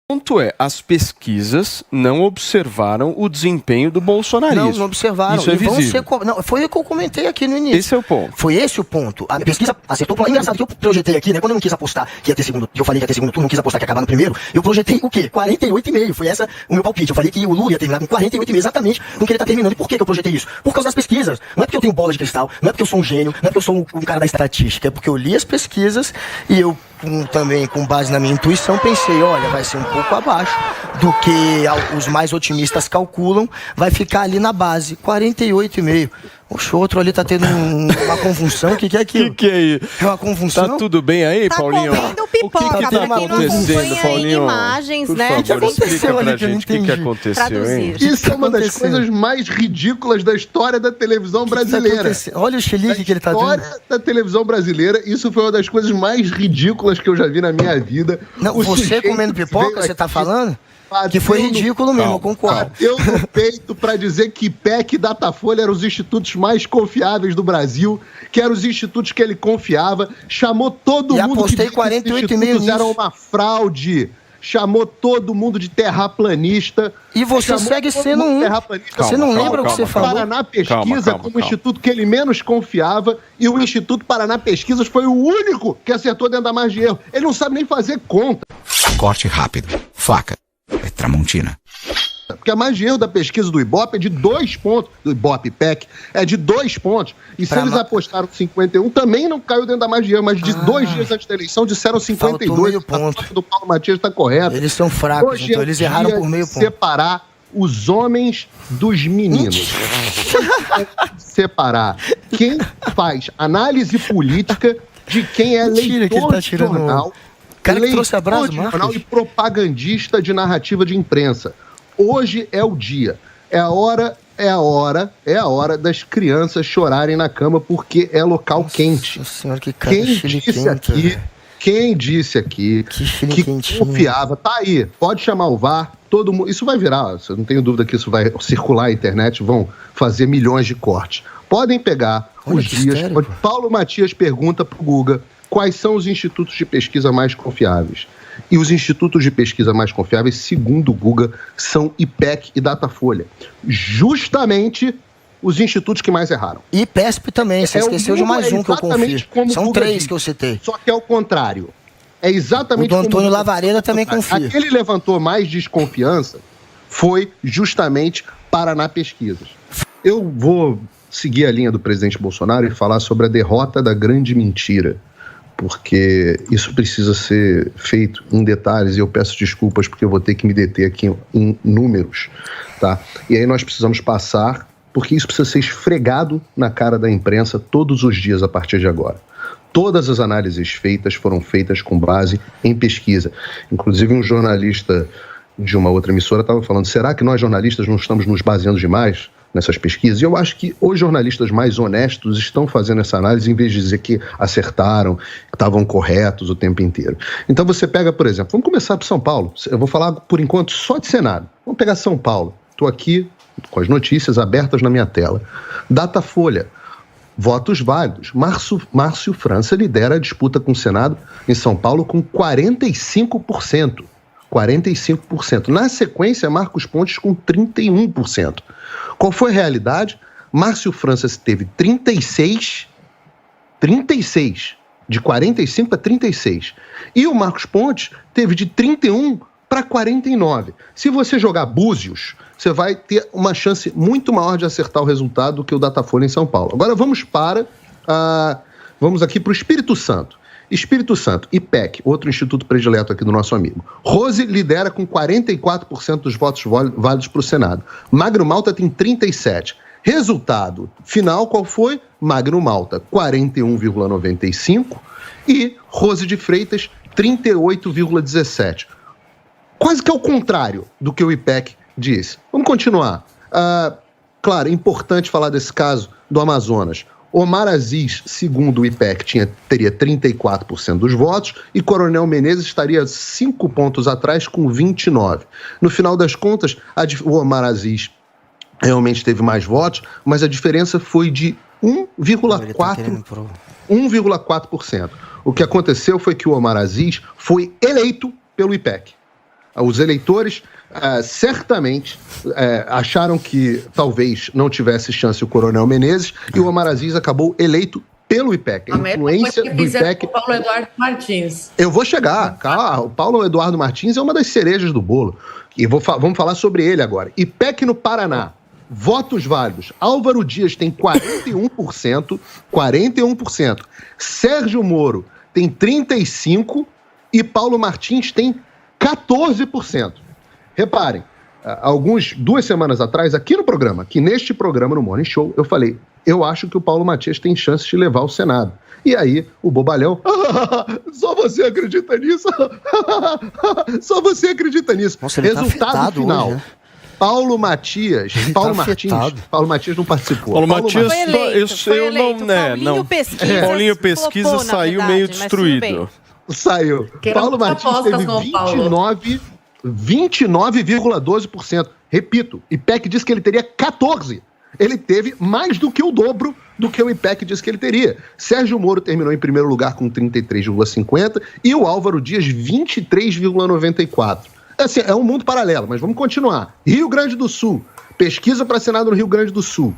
ponto é, as pesquisas não observaram o desempenho do bolsonarismo. Não observaram. Isso é visível. Não, foi o que eu comentei aqui no início. Esse é o ponto. Foi esse o ponto. A pesquisa acertou. É engraçado que eu projetei aqui, né? Quando eu não quis apostar que ia ter segundo, que eu falei que ia ter segundo turno, não quis apostar que ia acabar no primeiro, eu projetei o quê? 48,5. Foi essa o meu palpite. Eu falei que o Lula ia terminar com 48,5, exatamente com o que ele tá terminando. E por que eu projetei isso? Por causa das pesquisas. Não é porque eu tenho bola de cristal, não é porque eu sou um gênio, não é porque eu sou um cara da estatística, é porque eu li as pesquisas e eu também, com base na minha intuição, pensei, olha, vai ser um pouco abaixo do que os mais otimistas calculam, vai ficar ali na base, 48,5. Oxe, o outro ali tá tendo uma convulsão, o que é aquilo? Que é isso? É uma convulsão? Tá tudo bem aí, tá Paulinho? Comendo pipoca, o que tá acontecendo, Paulinho? Imagens, por né? favor, explica pra gente o que aconteceu, Traduzir. hein? Isso é uma das coisas mais ridículas da história da televisão brasileira. Olha o xilique que ele tá dando. História da televisão brasileira, isso foi uma das coisas mais ridículas que eu já vi na minha vida. Não, você comendo pipoca, você tá falando? Que foi ridículo mesmo, eu concordo. Eu no peito pra dizer que IPEC e Datafolha eram os institutos mais confiáveis do Brasil, que eram os institutos que ele confiava, chamou todo mundo que apostei 48,5 eram uma fraude, chamou todo mundo de terraplanista. E você segue sendo um. Você não lembra o que você falou? O Paraná Pesquisa como o instituto que ele menos confiava, e o Instituto Paraná Pesquisas foi o único que acertou dentro da margem de erro. Ele não sabe nem fazer conta. Corte rápido. Faca. É Tramontina. Porque a margem de erro da pesquisa do Ibope é de 2 pontos. Do Ibope PEC é de 2 pontos. E se eles apostaram 51, também não caiu dentro da margem de erro. Mas de 2 dias antes da eleição disseram 52. Meio ponto. A do Paulo Matias está correto. Eles são fracos, Hoje então eles erraram por meio ponto. Separar os homens dos meninos. Separar quem faz análise política de quem é leitor tá de jornal. Cara que trouxe a brasa, jornal e propagandista de narrativa de imprensa. Hoje é o dia. É a hora das crianças chorarem na cama porque é local quente. Senhora, que cara Quem disse aqui que confiava, tá aí, pode chamar o VAR, todo mundo, isso vai virar, eu não tenho dúvida que isso vai circular na internet, vão fazer milhões de cortes. Podem pegar os dias, onde Paulo Matias pergunta pro Guga quais são os institutos de pesquisa mais confiáveis. E os institutos de pesquisa mais confiáveis, segundo o Guga, são IPEC e Datafolha. Justamente os institutos que mais erraram. E PESP também, você esqueceu de mais um que eu confio. São 3 que eu citei. Só que é o contrário. É exatamente o do Antônio Lavareda também confia. Aquele levantou mais desconfiança foi justamente Paraná Pesquisas. Eu vou seguir a linha do presidente Bolsonaro e falar sobre a derrota da grande mentira, porque isso precisa ser feito em detalhes e eu peço desculpas porque eu vou ter que me deter aqui em números, tá? E aí nós precisamos passar, porque isso precisa ser esfregado na cara da imprensa todos os dias a partir de agora. Todas as análises feitas foram feitas com base em pesquisa. Inclusive um jornalista de uma outra emissora estava falando, será que nós jornalistas não estamos nos baseando demais nessas pesquisas? E eu acho que os jornalistas mais honestos estão fazendo essa análise em vez de dizer que acertaram, que estavam corretos o tempo inteiro. Então você pega, por exemplo, vamos começar por São Paulo. Eu vou falar, por enquanto, só de Senado. Vamos pegar São Paulo. Estou aqui com as notícias abertas na minha tela. Datafolha. Votos válidos. Márcio França lidera a disputa com o Senado em São Paulo com 45%. 45%. Na sequência, Marcos Pontes com 31%. Qual foi a realidade? Márcio França teve 36, de 45 para 36. E o Marcos Pontes teve de 31 para 49. Se você jogar búzios, você vai ter uma chance muito maior de acertar o resultado do que o Datafolha em São Paulo. Agora vamos aqui para o Espírito Santo. Espírito Santo, IPEC, outro instituto predileto aqui do nosso amigo. Rose lidera com 44% dos votos válidos para o Senado. Magno Malta tem 37%. Resultado final, qual foi? Magno Malta, 41,95% e Rose de Freitas, 38,17%. Quase que ao contrário do que o IPEC disse. Vamos continuar. Claro, é importante falar desse caso do Amazonas. Omar Aziz, segundo o IPEC, teria 34% dos votos e Coronel Menezes estaria 5 pontos atrás com 29%. No final das contas, o Omar Aziz realmente teve mais votos, mas a diferença foi de 1,4%. O que aconteceu foi que o Omar Aziz foi eleito pelo IPEC. Os eleitores certamente acharam que talvez não tivesse chance o Coronel Menezes e o Omar Aziz acabou eleito pelo IPEC. A influência do IPEC... O Paulo Eduardo Martins. Eu vou chegar. O Paulo Eduardo Martins é uma das cerejas do bolo. E vamos falar sobre ele agora. IPEC no Paraná. Votos válidos. Álvaro Dias tem 41%. 41%. Sérgio Moro tem 35%. E Paulo Martins tem 14%. Reparem, 2 semanas atrás, aqui neste programa, no Morning Show, eu falei, eu acho que o Paulo Matias tem chance de levar ao Senado. E aí, o bobalhão, só você acredita nisso? Só você acredita nisso. Nossa, resultado final. Hoje, né? Paulo Matias não participou. Paulo Matias, foi eleito. Paulinho Pesquisa saiu meio destruído. Saiu. Paulo Martins teve 29,12%. Repito, IPEC disse que ele teria 14%. Ele teve mais do que o dobro do que o IPEC disse que ele teria. Sérgio Moro terminou em primeiro lugar com 33,50% e o Álvaro Dias 23,94%. Assim, é um mundo paralelo, mas vamos continuar. Rio Grande do Sul. Pesquisa para Senado no Rio Grande do Sul.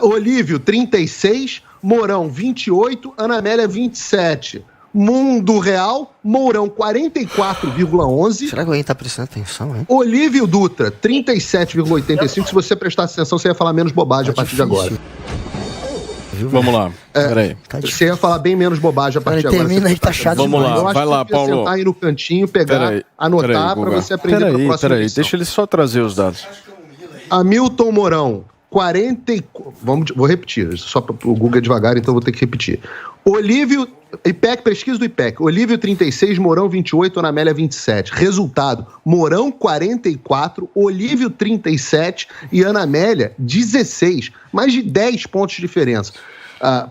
Olívio, 36%. Mourão, 28%. Ana Amélia, 27%. Mundo Real, Mourão, 44,11%. Será que alguém está prestando atenção, hein? Olívio Dutra, 37,85%. Se você prestasse atenção, você ia falar menos bobagem a partir de agora. Vamos lá, peraí. Você ia falar bem menos bobagem a partir de agora. Termina aí, tá chato. Vamos lá, vai lá, Paulo. Sentar aí no cantinho, pegar, anotar para você aprender para a próxima edição. Deixa ele só trazer os dados. Hamilton Mourão, 40... Vou repetir, só para o Google é devagar, então vou ter que repetir. Olívio... IPEC, pesquisa do IPEC. Olívio 36, Mourão 28, Ana Amélia 27. Resultado, Mourão 44, Olívio 37 e Ana Amélia 16. Mais de 10 pontos de diferença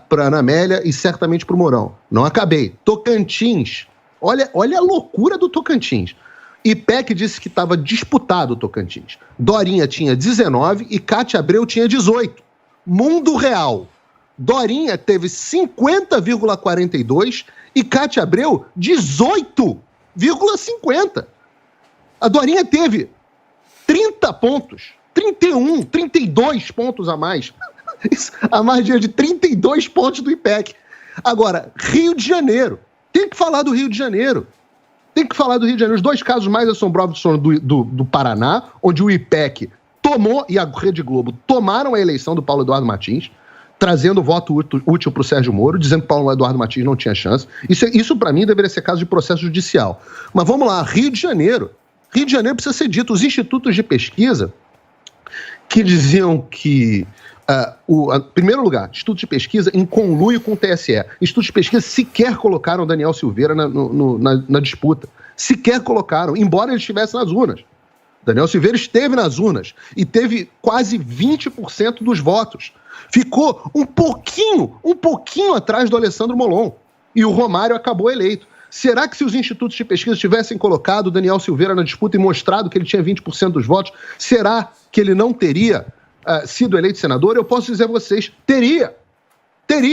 para Ana Amélia e certamente para o Mourão. Não acabei. Tocantins. Olha a loucura do Tocantins. IPEC disse que estava disputado o Tocantins. Dorinha tinha 19 e Cátia Abreu tinha 18. Mundo Real. Dorinha teve 50,42 e Cátia Abreu 18,50. A Dorinha teve 30 pontos, 31, 32 pontos a mais. A margem de 32 pontos do IPEC. Agora, Rio de Janeiro. Tem que falar do Rio de Janeiro. Os 2 casos mais assombrosos são do Paraná, onde o IPEC tomou, e a Rede Globo tomaram a eleição do Paulo Eduardo Martins, trazendo voto útil para o Sérgio Moro, dizendo que Paulo Eduardo Martins não tinha chance. Isso para mim, deveria ser caso de processo judicial. Mas vamos lá, Rio de Janeiro. Rio de Janeiro precisa ser dito. Os institutos de pesquisa que diziam que... em primeiro lugar, institutos de pesquisa em conluio com o TSE. Institutos de pesquisa sequer colocaram Daniel Silveira na disputa. Sequer colocaram, embora ele estivesse nas urnas. Daniel Silveira esteve nas urnas e teve quase 20% dos votos. Ficou um pouquinho atrás do Alessandro Molon. E o Romário acabou eleito. Será que se os institutos de pesquisa tivessem colocado o Daniel Silveira na disputa e mostrado que ele tinha 20% dos votos, será que ele não teria sido eleito senador? Eu posso dizer a vocês, teria.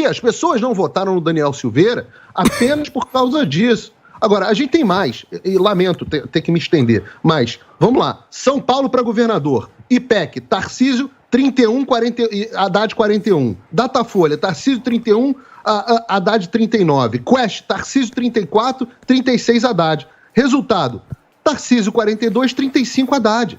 As pessoas não votaram no Daniel Silveira apenas por causa disso. Agora, a gente tem mais, e lamento ter que me estender, mas vamos lá. São Paulo para governador. IPEC, Tarcísio, 31, 40, Haddad 41. Datafolha, Tarcísio 31, Haddad 39. Quest, Tarcísio 34, 36 Haddad. Resultado, Tarcísio 42, 35 Haddad.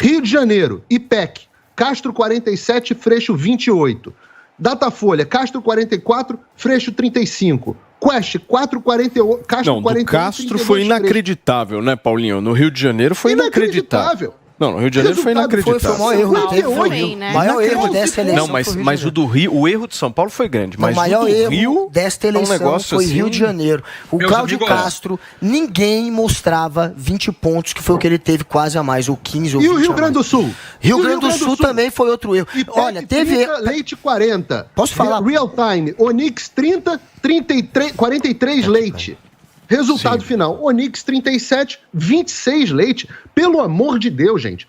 Rio de Janeiro, IPEC, Castro 47, Freixo 28. Datafolha, Castro 44, Freixo 35. Quest, 4,48, Castro 41. Não, do Castro foi inacreditável, né, Paulinho? No Rio de Janeiro foi inacreditável. Não, no Rio de Janeiro foi inacreditável. Foi o maior erro que teve, foi, né? O maior erro dessa eleição. Não, mas o do Rio, o erro de São Paulo foi grande. Mas o maior erro desta eleição foi assim... Rio de Janeiro. O Cláudio Castro, ninguém mostrava 20 pontos, que foi o que ele teve quase a mais, ou 15 ou 20. E o Rio Grande do Sul? Rio Grande do Sul também foi outro erro. Olha, teve... Leite 40. Posso falar? Real Time, Onix 30, 33, 43 Leite. Resultado final, Onix 37, 26 Leite. Pelo amor de Deus, gente.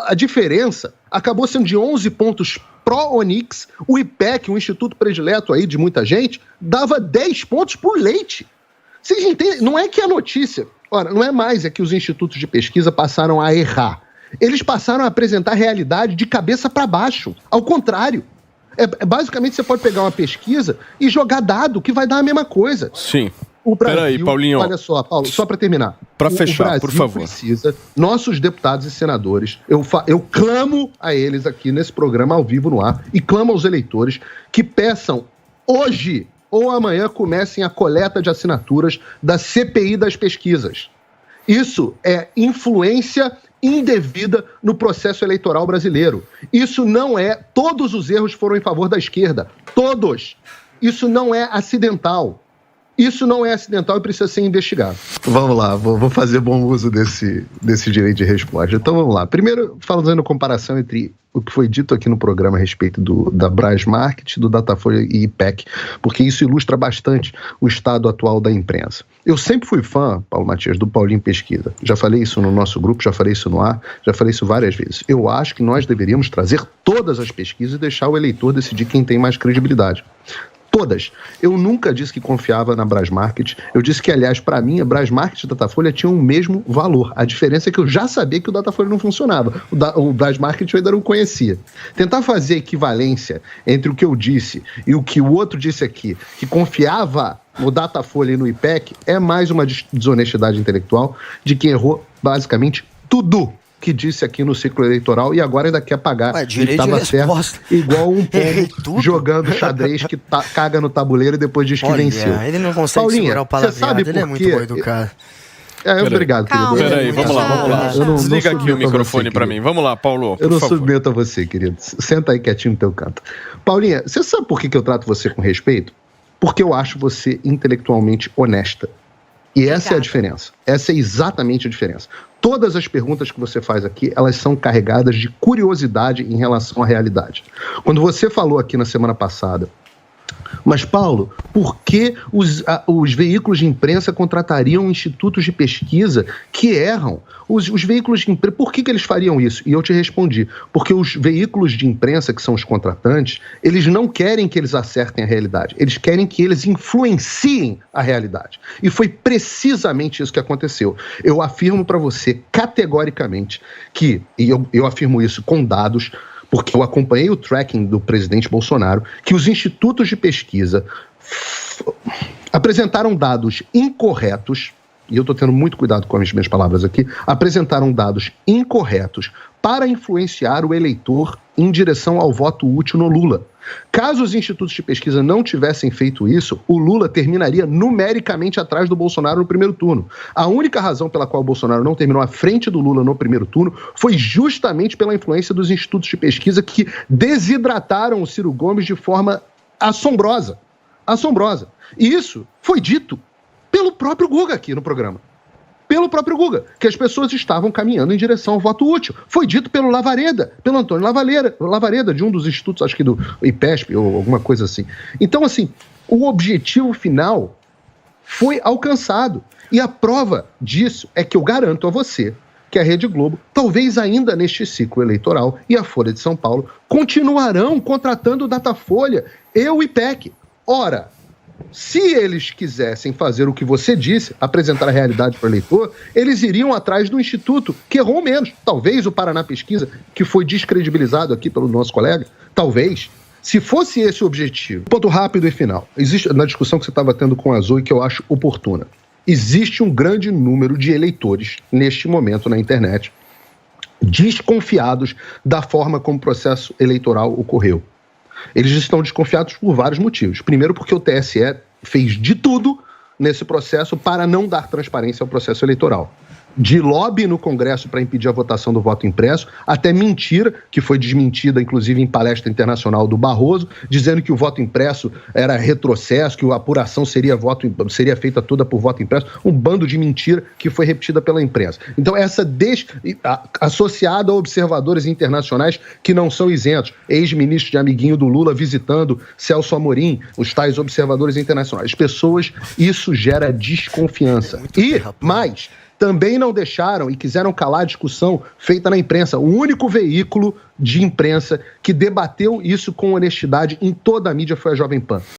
A diferença acabou sendo de 11 pontos pró-Onix. O IPEC, um instituto predileto aí de muita gente, dava 10 pontos por Leite. Vocês entendem? Não é que a notícia Ora, não é mais que os institutos de pesquisa passaram a errar. Eles passaram a apresentar a realidade de cabeça para baixo. Ao contrário. Basicamente, você pode pegar uma pesquisa e jogar dado, que vai dar a mesma coisa. Sim. O Brasil, peraí, Paulinho. Olha só, Paulo, só para terminar. Para fechar, o Brasil por favor. Precisa, nossos deputados e senadores, eu clamo a eles aqui nesse programa ao vivo no ar e clamo aos eleitores que peçam hoje ou amanhã comecem a coleta de assinaturas da CPI das pesquisas. Isso é influência indevida no processo eleitoral brasileiro. Isso não é... Todos os erros foram em favor da esquerda. Todos. Isso não é acidental. Isso não é acidental e precisa ser investigado. Vamos lá, vou fazer bom uso desse direito de resposta. Então vamos lá. Primeiro, fazendo comparação entre o que foi dito aqui no programa a respeito da Brasmarket, do Datafolha e IPEC, porque isso ilustra bastante o estado atual da imprensa. Eu sempre fui fã, Paulo Matias, do Paulinho Pesquisa. Já falei isso no nosso grupo, já falei isso no ar, já falei isso várias vezes. Eu acho que nós deveríamos trazer todas as pesquisas e deixar o eleitor decidir quem tem mais credibilidade. Todas. Eu nunca disse que confiava na Brasmarket. Eu disse que, aliás, para mim, a Brasmarket e o Datafolha tinham o mesmo valor. A diferença é que eu já sabia que o Datafolha não funcionava. O Brasmarket eu ainda não conhecia. Tentar fazer equivalência entre o que eu disse e o que o outro disse aqui, que confiava no Datafolha e no IPEC, é mais uma desonestidade intelectual de quem errou basicamente tudo que disse aqui no ciclo eleitoral e agora ainda quer pagar. Direito de estava resposta. Certo, igual um pombo jogando xadrez que caga no tabuleiro e depois diz que venceu. Ele não consegue Paulinha, segurar o palavreado, ele é muito bom educado. Obrigado, querido. Peraí, vamos lá. Desliga aqui o microfone pra mim. Vamos lá, Paulo. Eu não submeto a você, querido. Senta aí quietinho no teu canto. Paulinha, você sabe por que eu trato você com respeito? Porque eu acho você intelectualmente honesta. E essa é a diferença. Essa é exatamente a diferença. Todas as perguntas que você faz aqui, elas são carregadas de curiosidade em relação à realidade. Quando você falou aqui na semana passada, mas Paulo, por que os veículos de imprensa contratariam institutos de pesquisa que erram? Os veículos de imprensa, por que eles fariam isso? E eu te respondi, porque os veículos de imprensa, que são os contratantes, eles não querem que eles acertem a realidade, eles querem que eles influenciem a realidade. E foi precisamente isso que aconteceu. Eu afirmo para você categoricamente que, e eu afirmo isso com dados, porque eu acompanhei o tracking do presidente Bolsonaro, que os institutos de pesquisa apresentaram dados incorretos, e eu estou tendo muito cuidado com as minhas palavras aqui, apresentaram dados incorretos para influenciar o eleitor em direção ao voto útil no Lula. Caso os institutos de pesquisa não tivessem feito isso, o Lula terminaria numericamente atrás do Bolsonaro no primeiro turno. A única razão pela qual o Bolsonaro não terminou à frente do Lula no primeiro turno foi justamente pela influência dos institutos de pesquisa que desidrataram o Ciro Gomes de forma assombrosa. Assombrosa. E isso foi dito pelo próprio Guga aqui no programa. Pelo próprio Guga, que as pessoas estavam caminhando em direção ao voto útil. Foi dito pelo Lavareda, pelo Antônio Lavareda, de um dos institutos, acho que do IPESP ou alguma coisa assim. Então, assim, o objetivo final foi alcançado. E a prova disso é que eu garanto a você que a Rede Globo, talvez ainda neste ciclo eleitoral, e a Folha de São Paulo, continuarão contratando o Datafolha e o IPEC. Ora, se eles quisessem fazer o que você disse, apresentar a realidade para o eleitor, eles iriam atrás do instituto que errou menos. Talvez o Paraná Pesquisa, que foi descredibilizado aqui pelo nosso colega, talvez. Se fosse esse o objetivo. Ponto rápido e final. Existe, na discussão que você estava tendo com a Azul e que eu acho oportuna, existe um grande número de eleitores, neste momento na internet, desconfiados da forma como o processo eleitoral ocorreu. Eles estão desconfiados por vários motivos. Primeiro, porque o TSE fez de tudo nesse processo para não dar transparência ao processo eleitoral. De lobby no Congresso para impedir a votação do voto impresso, até mentira, que foi desmentida, inclusive, em palestra internacional do Barroso, dizendo que o voto impresso era retrocesso, que a apuração seria feita toda por voto impresso. Um bando de mentira que foi repetida pela imprensa. Então, associada a observadores internacionais que não são isentos, ex-ministro de amiguinho do Lula visitando Celso Amorim, os tais observadores internacionais. Pessoas, isso gera desconfiança. E, mais, também não deixaram e quiseram calar a discussão feita na imprensa. O único veículo de imprensa que debateu isso com honestidade em toda a mídia foi a Jovem Pan.